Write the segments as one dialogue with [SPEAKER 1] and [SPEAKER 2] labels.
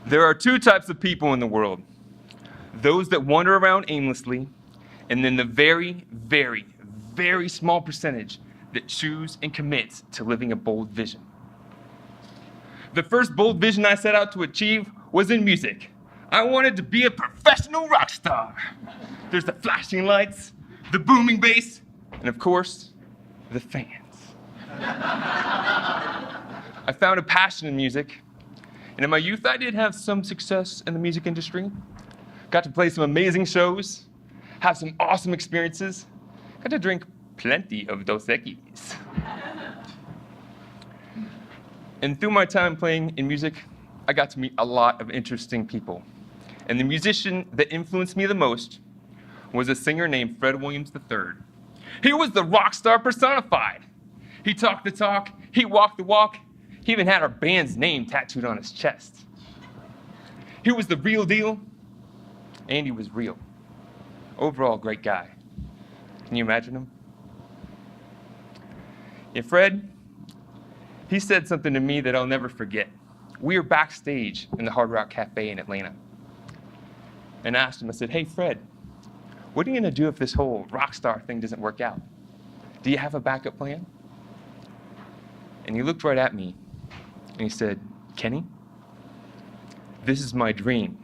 [SPEAKER 1] There are two types of people in the world. Those that wander around aimlessly, and then the very, very, very small percentage that choose and commit to living a bold vision. The first bold vision I set out to achieve was in music. I wanted to be a professional rock star. There's the flashing lights, the booming bass, and of course, the fans. I found a passion in music, and in my youth I did have some success in the music industry. Got to play some amazing shows, have some awesome experiences, got to drink plenty of Dos Equis. And through my time playing in music, I got to meet a lot of interesting people. And the musician that influenced me the most was a singer named Fred Williams III. He was the rock star personified. He talked the talk, he walked the walk, he even had our band's name tattooed on his chest. He was the real deal, and he was real. Overall, great guy. Can you imagine him? And Fred, he said something to me that I'll never forget. We were backstage in the Hard Rock Cafe in Atlanta. And I asked him, I said, hey, Fred, what are you gonna do if this whole rock star thing doesn't work out? Do you have a backup plan? And he looked right at me and he said, Kenny, this is my dream.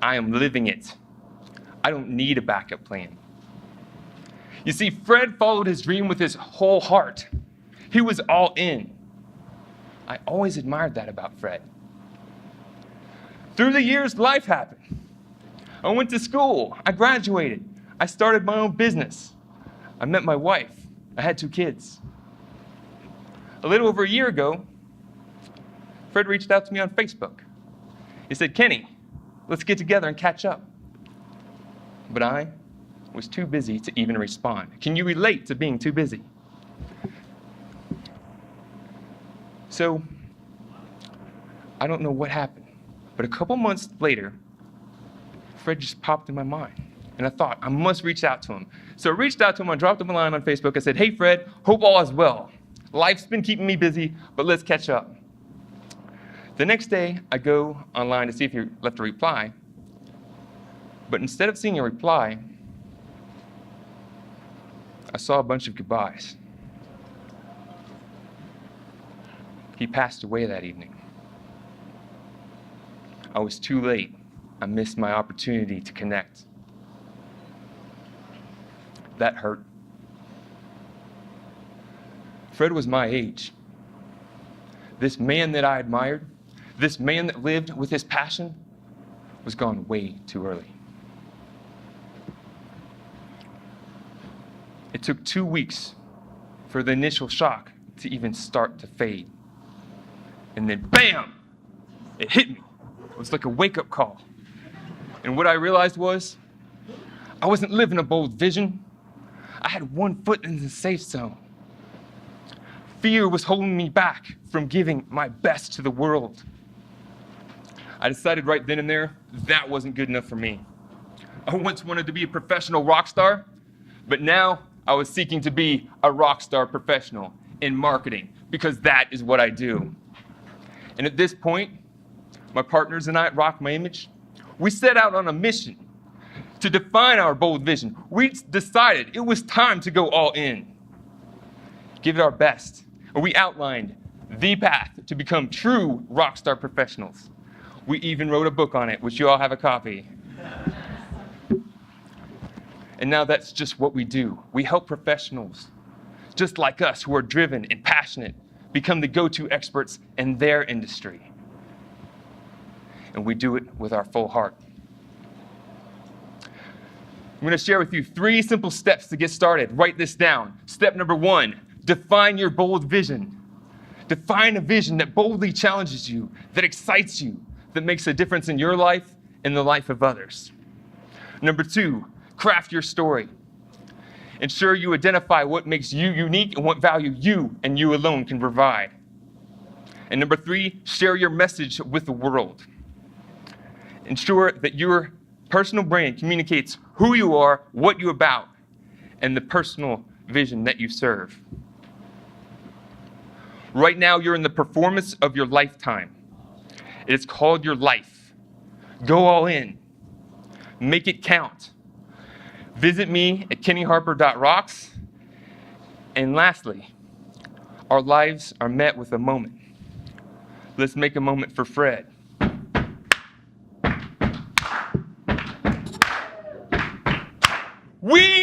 [SPEAKER 1] I am living it. I don't need a backup plan. You see, Fred followed his dream with his whole heart. He was all in. I always admired that about Fred. Through the years, life happened. I went to school. I graduated. I started my own business. I met my wife. I had 2 kids. A little over a year ago, Fred reached out to me on Facebook. He said, Kenny, let's get together and catch up. But I was too busy to even respond. Can you relate to being too busy? So, I don't know what happened, but a couple months later, Fred just popped in my mind. And I thought, I must reach out to him. So I reached out to him, I dropped him a line on Facebook. I said, hey, Fred, hope all is well. Life's been keeping me busy, but let's catch up. The next day, I go online to see if he left a reply. But instead of seeing a reply, I saw a bunch of goodbyes. He passed away that evening. I was too late. I missed my opportunity to connect. That hurt. Fred was my age. This man that I admired, this man that lived with his passion, was gone way too early. It took 2 weeks for the initial shock to even start to fade. And then, bam, it hit me. It was like a wake-up call. And what I realized was, I wasn't living a bold vision. I had 1 foot in the safe zone. Fear was holding me back from giving my best to the world. I decided right then and there, that wasn't good enough for me. I once wanted to be a professional rock star, but now I was seeking to be a rock star professional in marketing, because that is what I do. And at this point, my partners and I at Rock My Image, we set out on a mission to define our bold vision. We decided it was time to go all in, give it our best. And we outlined the path to become true rock star professionals. We even wrote a book on it, which you all have a copy. And now that's just what we do. We help professionals, just like us, who are driven and passionate, become the go-to experts in their industry. And we do it with our full heart. I'm going to share with you 3 simple steps to get started. Write this down. Step number 1, define your bold vision. Define a vision that boldly challenges you, that excites you, that makes a difference in your life and the life of others. Number 2, craft your story. Ensure you identify what makes you unique and what value you and you alone can provide. And number 3, share your message with the world. Ensure that your personal brand communicates who you are, what you're about, and the personal vision that you serve. Right now, you're in the performance of your lifetime. It is called your life. Go all in. Make it count. Visit me at kennyharper.rocks. And lastly, our lives are met with a moment. Let's make a moment for Fred. We